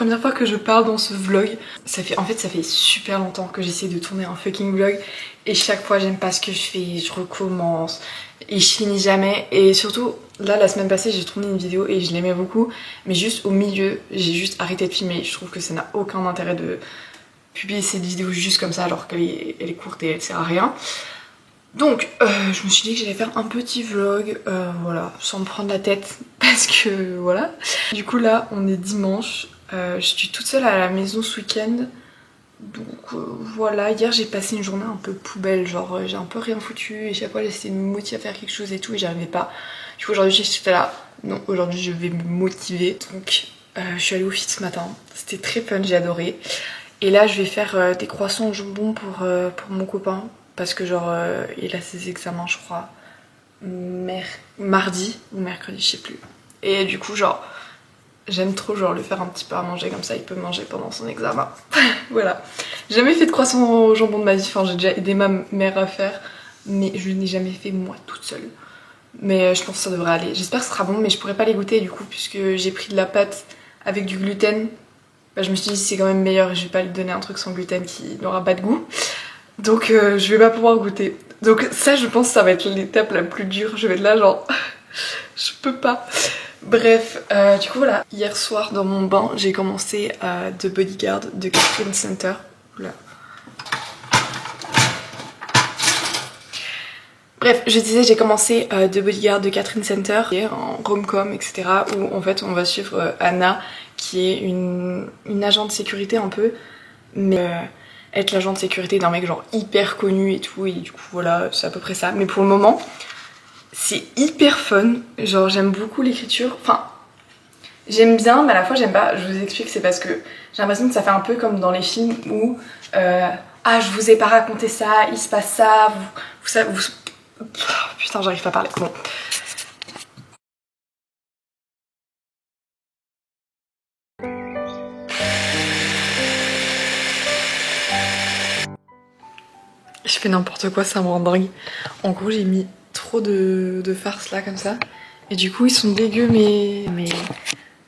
première fois que je parle dans ce vlog. En fait ça fait super longtemps que j'essaie de tourner un fucking vlog. Et chaque fois j'aime pas ce que je fais, je recommence. Et je finis jamais. Et surtout, là la semaine passée j'ai tourné une vidéo et je l'aimais beaucoup. Mais juste au milieu, j'ai juste arrêté de filmer. Je trouve que ça n'a aucun intérêt de publier cette vidéo juste comme ça alors qu'elle est courte et elle sert à rien. Donc je me suis dit que j'allais faire un petit vlog, voilà, sans me prendre la tête, parce que voilà. Du coup là on est dimanche, je suis toute seule à la maison ce week-end. Donc voilà, hier j'ai passé une journée un peu poubelle, genre j'ai un peu rien foutu et chaque fois j'essayais de me motiver à faire quelque chose et tout et j'arrivais pas. Du coup aujourd'hui j'étais là, non aujourd'hui je vais me motiver. Donc je suis allée au fit ce matin, c'était très fun, j'ai adoré. Et là je vais faire des croissants au jambon pour mon copain. Parce que genre il a ses examens je crois mardi ou mercredi, je sais plus. Et du coup genre j'aime trop genre le faire un petit peu à manger comme ça il peut manger pendant son examen. Voilà. J'ai jamais fait de croissant au jambon de ma vie, enfin j'ai déjà aidé ma mère à faire. Mais je n'ai jamais fait moi toute seule. Mais je pense que ça devrait aller. J'espère que ce sera bon mais je pourrais pas les goûter du coup puisque j'ai pris de la pâte avec du gluten. Bah, je me suis dit c'est quand même meilleur et je vais pas lui donner un truc sans gluten qui n'aura pas de goût. Donc je vais pas pouvoir goûter. Donc ça je pense que ça va être l'étape la plus dure. Je vais être là genre je peux pas. Bref, du coup voilà. Hier soir dans mon bain j'ai commencé The Bodyguard de Catherine Center. Oula. Bref, je disais j'ai commencé The Bodyguard de Catherine Center en rom-com etc. Où en fait on va suivre Anna qui est une agent de sécurité un peu. Mais être l'agent de sécurité d'un mec genre hyper connu et tout et du coup voilà c'est à peu près ça. Mais pour le moment c'est hyper fun, genre j'aime beaucoup l'écriture, enfin j'aime bien mais à la fois j'aime pas. Je vous explique, c'est parce que j'ai l'impression que ça fait un peu comme dans les films où ah je vous ai pas raconté ça, il se passe ça, putain j'arrive pas à parler, bon. Je fais n'importe quoi, ça me rend dingue. En gros j'ai mis trop de farce là comme ça et du coup ils sont dégueux mais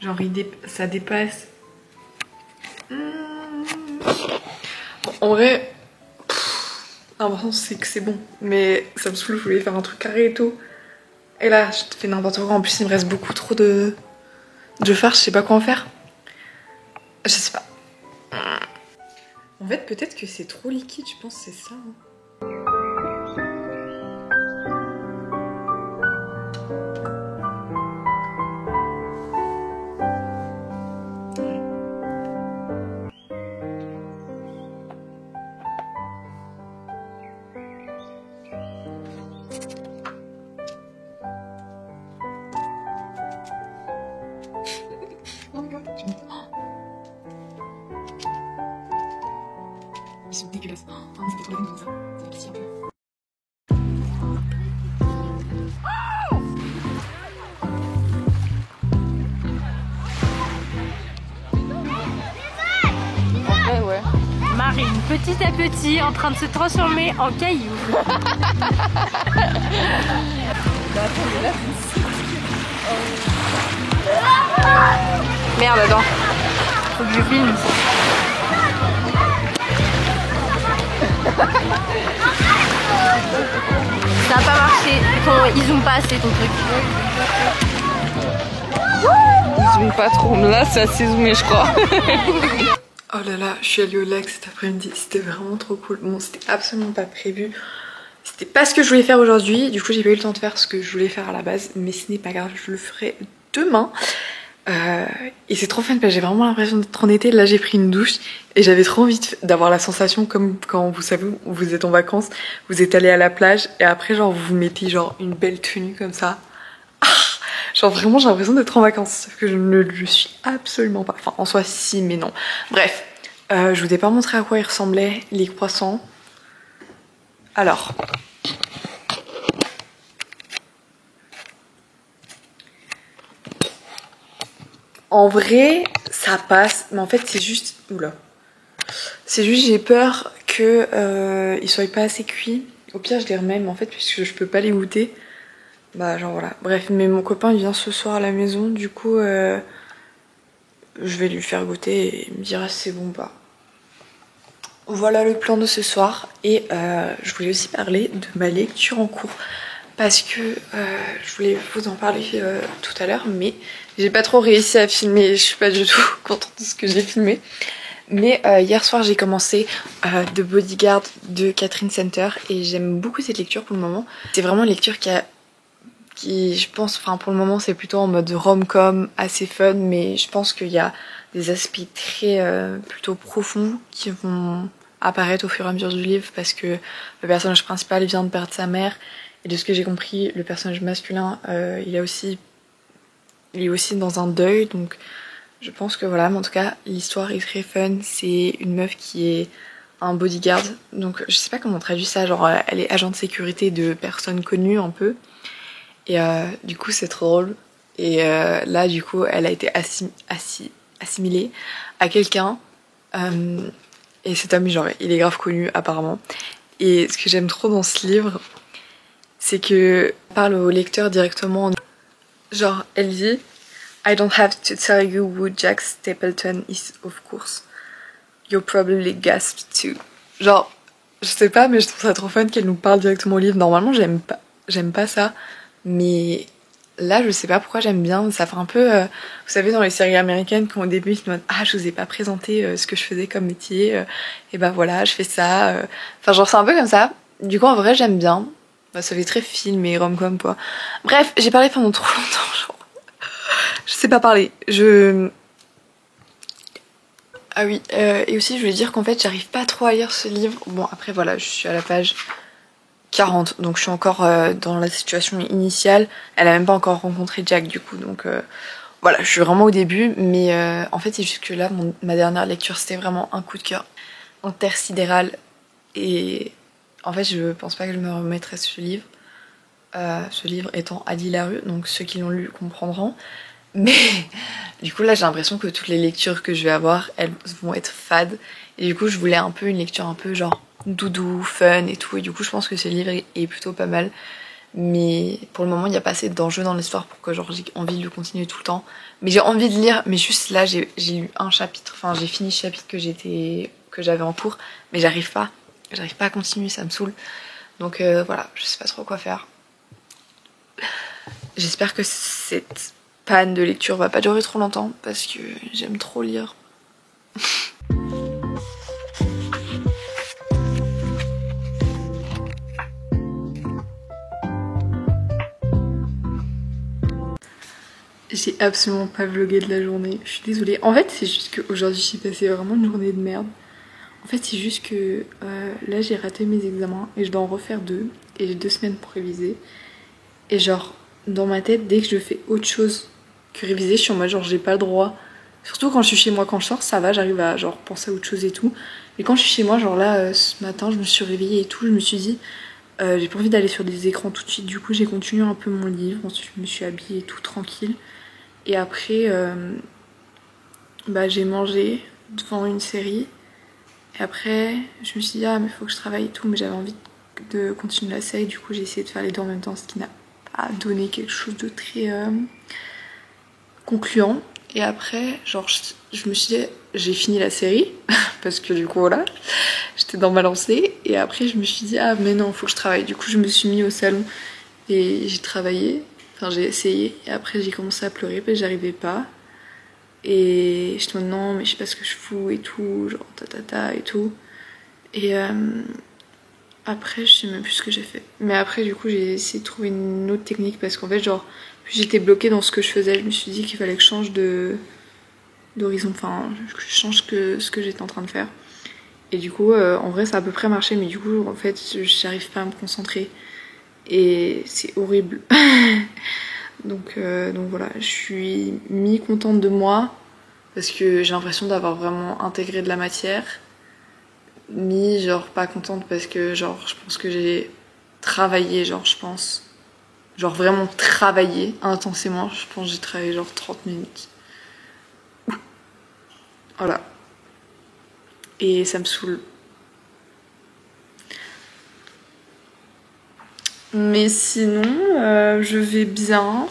genre ça dépasse. Bon, en vrai l'important c'est que c'est bon mais ça me saoule, je voulais faire un truc carré et tout et là je fais n'importe quoi. En plus il me reste beaucoup trop de farce, je sais pas quoi en faire, je sais pas. En fait peut-être que c'est trop liquide, je pense que c'est ça hein. Ils sont dégueulasses. Oh, c'était trop la peine comme ça. Ça fait un peu. Ouais, ouais. Marine, petit à petit, en train de se transformer en caillou. Merde, attends. Faut que je filme. Ça a pas marché. Ils zooment pas assez ton truc. Ils zooment pas trop. Là, c'est assez zoomé, je crois. Oh là là, je suis allée au lac cet après-midi. C'était vraiment trop cool. Bon, c'était absolument pas prévu. C'était pas ce que je voulais faire aujourd'hui. Du coup, j'ai pas eu le temps de faire ce que je voulais faire à la base. Mais ce n'est pas grave, je le ferai demain. Et c'est trop fun parce que j'ai vraiment l'impression d'être en été. Là j'ai pris une douche et j'avais trop envie d'avoir la sensation comme quand vous savez vous êtes en vacances, vous êtes allé à la plage et après genre vous vous mettez genre une belle tenue comme ça. Ah, genre vraiment j'ai l'impression d'être en vacances sauf que je ne le suis absolument pas. Enfin en soi si mais non. Bref, je vous ai pas montré à quoi ils ressemblaient les croissants. Alors... En vrai, ça passe, mais en fait c'est juste... Oula. C'est juste j'ai peur que ils soient pas assez cuits. Au pire je les remets, mais en fait puisque je peux pas les goûter, bah genre voilà. Bref, mais mon copain il vient ce soir à la maison, du coup je vais lui faire goûter et il me dira si c'est bon ou pas. Voilà le plan de ce soir et je voulais aussi parler de ma lecture en cours parce que je voulais vous en parler tout à l'heure mais j'ai pas trop réussi à filmer, je suis pas du tout contente de ce que j'ai filmé. Mais hier soir j'ai commencé The Bodyguard de Catherine Center et j'aime beaucoup cette lecture pour le moment. C'est vraiment une lecture qui je pense, enfin pour le moment c'est plutôt en mode rom-com, assez fun, mais je pense qu'il y a des aspects très plutôt profonds qui vont apparaître au fur et à mesure du livre parce que le personnage principal vient de perdre sa mère et de ce que j'ai compris le personnage masculin il est aussi dans un deuil, donc je pense que voilà, mais en tout cas l'histoire est très fun. C'est une meuf qui est un bodyguard, donc je sais pas comment on traduit ça, genre elle est agent de sécurité de personnes connues un peu. Et du coup c'est trop drôle. Et là du coup elle a été assimilée à quelqu'un. Et cet homme genre il est grave connu apparemment. Et ce que j'aime trop dans ce livre, c'est que parle au lecteur directement. Genre elle dit I don't have to tell you who Jack Stapleton is, of course. You probably gasped too. Genre, je sais pas, mais je trouve ça trop fun qu'elle nous parle directement au livre. Normalement, j'aime pas ça. Mais là, je sais pas pourquoi j'aime bien. Ça fait un peu, vous savez, dans les séries américaines, quand au début, ils se demandent ah, je vous ai pas présenté ce que je faisais comme métier. Et bah voilà, je fais ça. Enfin, genre, c'est un peu comme ça. Du coup, en vrai, j'aime bien. Bah, ça fait très film et rom-com, quoi. Bref, j'ai parlé pendant trop longtemps, genre. Je sais pas parler. Ah oui, et aussi je voulais dire qu'en fait j'arrive pas trop à lire ce livre. Bon après voilà, je suis à la page 40, donc je suis encore dans la situation initiale. Elle a même pas encore rencontré Jack du coup, donc voilà, je suis vraiment au début. Mais en fait c'est juste que là, ma dernière lecture c'était vraiment un coup de cœur intersidéral. Et en fait je pense pas que je me remettrai ce livre. Ce livre étant Addie Larue, donc ceux qui l'ont lu comprendront. Mais du coup là j'ai l'impression que toutes les lectures que je vais avoir elles vont être fades et du coup je voulais un peu une lecture un peu genre doudou, fun et tout, et du coup je pense que ce livre est plutôt pas mal, mais pour le moment il n'y a pas assez d'enjeux dans l'histoire pour que genre j'ai envie de le continuer tout le temps. Mais j'ai envie de lire, mais juste là j'ai lu un chapitre, enfin j'ai fini le chapitre que j'avais en cours, mais j'arrive pas à continuer, ça me saoule. Donc voilà, je sais pas trop quoi faire. J'espère que cette panne de lecture va pas durer trop longtemps parce que j'aime trop lire. J'ai absolument pas vlogué de la journée, je suis désolée. En fait c'est juste qu'aujourd'hui j'ai passé vraiment une journée de merde. En fait c'est juste que là j'ai raté mes examens et je dois en refaire 2 et j'ai 2 semaines pour réviser. Et genre dans ma tête dès que je fais autre chose que réviser, je suis en mode genre j'ai pas le droit. Surtout quand je suis chez moi, quand je sors ça va, j'arrive à genre penser à autre chose et tout. Mais quand je suis chez moi, genre là ce matin je me suis réveillée et tout, je me suis dit j'ai pas envie d'aller sur des écrans tout de suite. Du coup j'ai continué un peu mon livre, ensuite je me suis habillée et tout tranquille. Et après bah, j'ai mangé devant une série. Et après je me suis dit ah mais faut que je travaille et tout, mais j'avais envie de continuer la série. Du coup j'ai essayé de faire les deux en même temps, ce qui n'a pas donné quelque chose de très concluant. Et après genre je me suis dit j'ai fini la série parce que du coup voilà j'étais dans ma lancée. Et après je me suis dit ah mais non faut que je travaille. Du coup je me suis mis au salon et j'ai travaillé, enfin j'ai essayé. Et après j'ai commencé à pleurer parce que j'arrivais pas. Et je me dis non mais je sais pas ce que je fous et tout, genre ta et tout. Et après je sais même plus ce que j'ai fait. Mais après du coup j'ai essayé de trouver une autre technique parce qu'en fait genre j'étais bloquée dans ce que je faisais. Je me suis dit qu'il fallait que je change d'horizon, enfin que je change ce que j'étais en train de faire. Et du coup en vrai ça a à peu près marché, mais du coup en fait j'arrive pas à me concentrer. Et c'est horrible. donc voilà, je suis mi-contente de moi parce que j'ai l'impression d'avoir vraiment intégré de la matière, genre pas contente parce que genre je pense que j'ai travaillé, genre je pense genre vraiment travaillé intensément. Je pense que j'ai travaillé genre 30 minutes, voilà, et ça me saoule. Mais sinon je vais bien.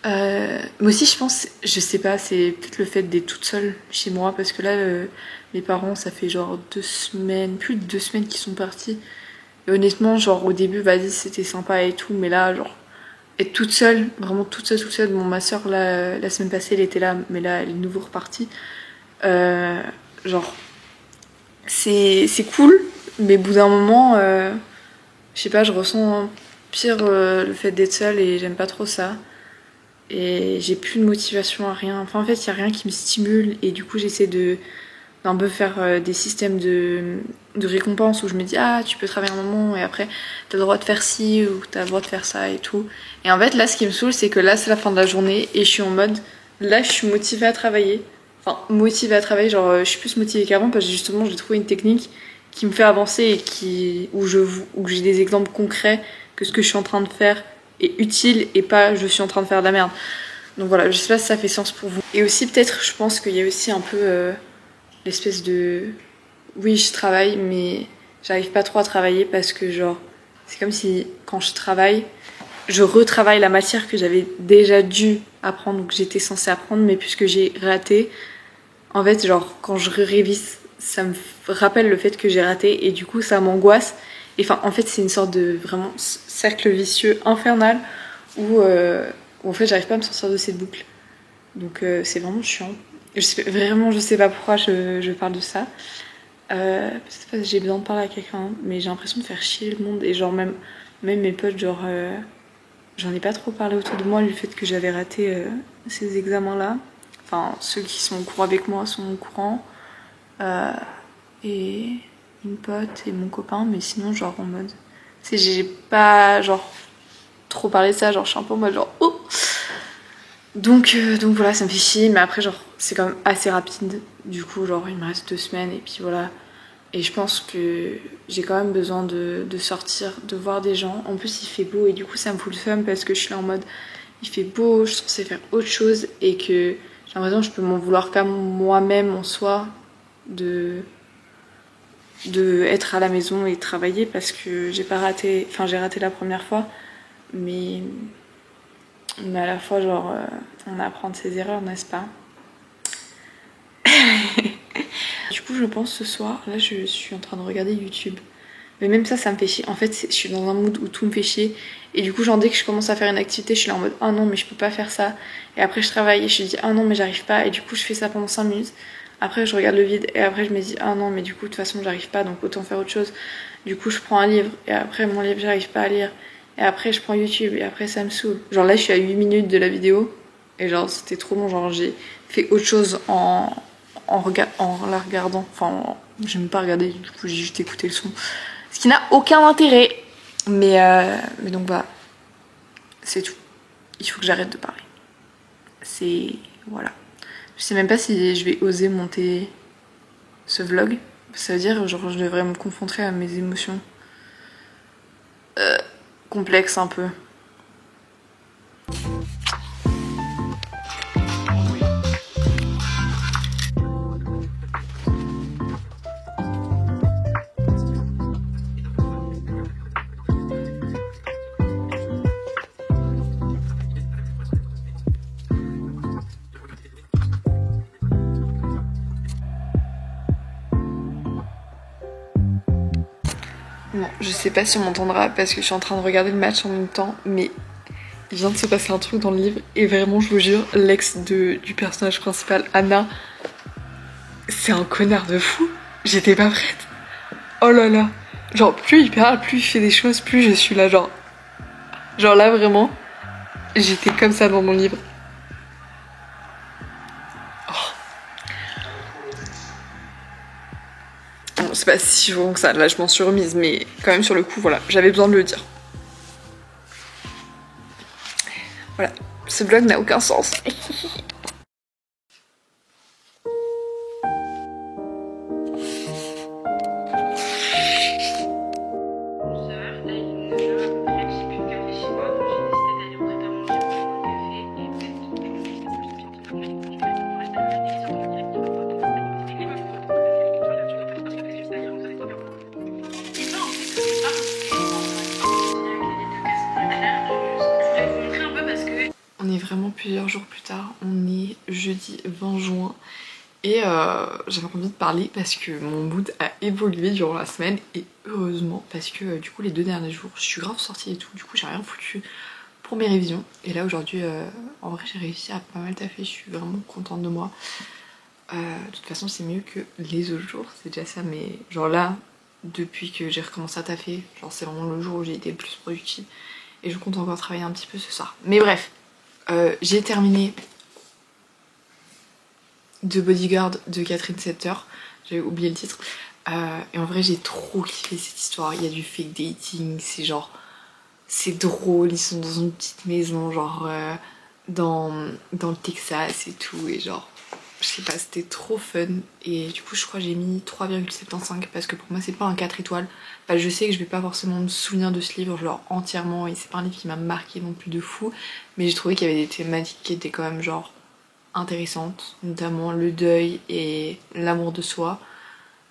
Moi aussi je pense, je sais pas, c'est peut-être le fait d'être toute seule chez moi parce que là mes parents ça fait genre 2 semaines, plus de 2 semaines qu'ils sont partis. Et honnêtement genre au début vas-y c'était sympa et tout mais là genre être toute seule, vraiment toute seule. Bon ma soeur là, la semaine passée elle était là mais là elle est de nouveau repartie. Genre c'est cool mais au bout d'un moment je sais pas je ressens pire le fait d'être seule et j'aime pas trop ça. Et j'ai plus de motivation à rien. Enfin, en fait, il y a rien qui me stimule et du coup, j'essaie d'un peu faire des systèmes de récompense où je me dis ah, tu peux travailler un moment et après, t'as le droit de faire ci ou t'as le droit de faire ça et tout. Et en fait, là, ce qui me saoule, c'est que là, c'est la fin de la journée et je suis en mode là, je suis motivée à travailler. Enfin, motivée à travailler, genre, je suis plus motivée qu'avant parce que justement, j'ai trouvé une technique qui me fait avancer et où j'ai des exemples concrets que ce que je suis en train de faire est utile et pas je suis en train de faire de la merde. Donc voilà, je sais pas si ça fait sens pour vous. Et aussi peut-être, je pense qu'il y a aussi un peu l'espèce de... Oui, je travaille, mais j'arrive pas trop à travailler parce que genre, c'est comme si quand je travaille, je retravaille la matière que j'avais déjà dû apprendre ou que j'étais censée apprendre, mais puisque j'ai raté, en fait, genre, quand je révise, ça me rappelle le fait que j'ai raté et du coup, ça m'angoisse. Et enfin, en fait, c'est une sorte de vraiment cercle vicieux infernal où en fait, j'arrive pas à me sortir de cette boucle. Donc, c'est vraiment chiant. Je sais pas pourquoi je parle de ça. Peut-être parce que j'ai besoin de parler à quelqu'un, mais j'ai l'impression de faire chier le monde. Et genre, même mes potes, genre, j'en ai pas trop parlé autour de moi du fait que j'avais raté ces examens-là. Enfin, ceux qui sont au courant avec moi sont au courant. Et une pote et mon copain, mais sinon, genre en mode. Tu sais, j'ai pas, genre, trop parlé de ça, genre, je suis un peu en mode, genre, oh! Donc voilà, ça me fait chier, mais après, genre, c'est quand même assez rapide. Du coup, genre, il me reste 2 semaines, et puis voilà. Et je pense que j'ai quand même besoin de sortir, de voir des gens. En plus, il fait beau, et du coup, ça me fout le seum parce que je suis là en mode, il fait beau, je suis censée faire autre chose, et que j'ai l'impression que je peux m'en vouloir qu'à moi-même en soi de être à la maison et travailler parce que j'ai raté la première fois mais à la fois genre on apprend de ses erreurs, n'est-ce pas? Du coup je pense ce soir là je suis en train de regarder YouTube mais même ça me fait chier. En fait je suis dans un mood où tout me fait chier et du coup genre dès que je commence à faire une activité je suis là en mode ah non mais je peux pas faire ça et après je travaille et je me dis ah non mais j'arrive pas et du coup je fais ça pendant 5 minutes. Après je regarde le vide et après je me dis ah non mais du coup de toute façon j'arrive pas donc autant faire autre chose. Du coup je prends un livre et après mon livre j'arrive pas à lire et après je prends YouTube et après ça me saoule. Genre là je suis à 8 minutes de la vidéo et genre c'était trop long, genre j'ai fait autre chose en la regardant. Enfin j'ai même pas regardé, du coup j'ai juste écouté le son. Ce qui n'a aucun intérêt. Mais donc voilà. C'est tout. Il faut que j'arrête de parler. C'est... Voilà. Je sais même pas si je vais oser monter ce vlog. Ça veut dire genre je devrais me confronter à mes émotions complexes un peu. Bon, je sais pas si on m'entendra parce que je suis en train de regarder le match en même temps, mais il vient de se passer un truc dans le livre et vraiment, je vous jure, l'ex du personnage principal, Anna, c'est un connard de fou. J'étais pas prête. Oh là là. Genre, plus il parle, plus il fait des choses, plus je suis là, genre. Genre là, vraiment, j'étais comme ça dans mon livre. Bon, c'est pas si bon que ça, là je m'en suis remise, mais quand même sur le coup, voilà, j'avais besoin de le dire. Voilà, ce vlog n'a aucun sens. plusieurs jours plus tard, on est jeudi 20 juin et j'avais envie de parler parce que mon mood a évolué durant la semaine et heureusement parce que du coup les 2 derniers jours je suis grave sortie et tout, du coup j'ai rien foutu pour mes révisions et là aujourd'hui en vrai j'ai réussi à pas mal taffer, je suis vraiment contente de moi. De toute façon c'est mieux que les autres jours, c'est déjà ça, mais genre là depuis que j'ai recommencé à taffer, genre c'est vraiment le jour où j'ai été le plus productive et je compte encore travailler un petit peu ce soir. Mais bref, j'ai terminé The Bodyguard de Catherine Setter, j'avais oublié le titre, et en vrai j'ai trop kiffé cette histoire. Il y a du fake dating, c'est genre, c'est drôle, ils sont dans une petite maison genre dans le Texas et tout, et genre je sais pas, c'était trop fun. Et du coup je crois que j'ai mis 3,75 parce que pour moi c'est pas un 4 étoiles. Enfin, je sais que je vais pas forcément me souvenir de ce livre genre entièrement et c'est pas un livre qui m'a marqué non plus de fou, mais j'ai trouvé qu'il y avait des thématiques qui étaient quand même genre intéressantes, notamment le deuil et l'amour de soi,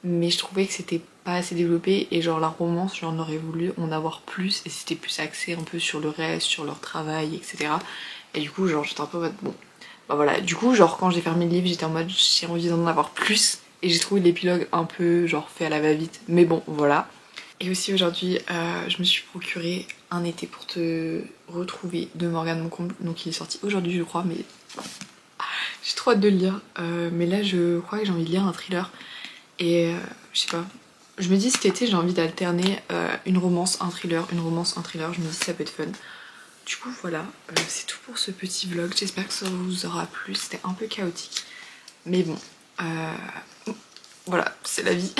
mais je trouvais que c'était pas assez développé et genre la romance j'en aurais voulu en avoir plus et c'était plus axé un peu sur le reste, sur leur travail, etc. Et du coup genre j'étais un peu en mode bon bah voilà, du coup genre quand j'ai fermé le livre j'étais en mode j'ai envie d'en avoir plus et j'ai trouvé l'épilogue un peu genre fait à la va-vite, mais bon voilà. Et aussi aujourd'hui je me suis procuré Un été pour te retrouver de Morgane Moncomble, donc il est sorti aujourd'hui je crois, mais j'ai trop hâte de le lire. Mais là je crois que j'ai envie de lire un thriller et je sais pas, je me dis cet été j'ai envie d'alterner une romance, un thriller, une romance, un thriller, je me dis ça peut être fun. Du coup voilà, c'est tout pour ce petit vlog, j'espère que ça vous aura plu, c'était un peu chaotique. Mais bon, voilà, c'est la vie.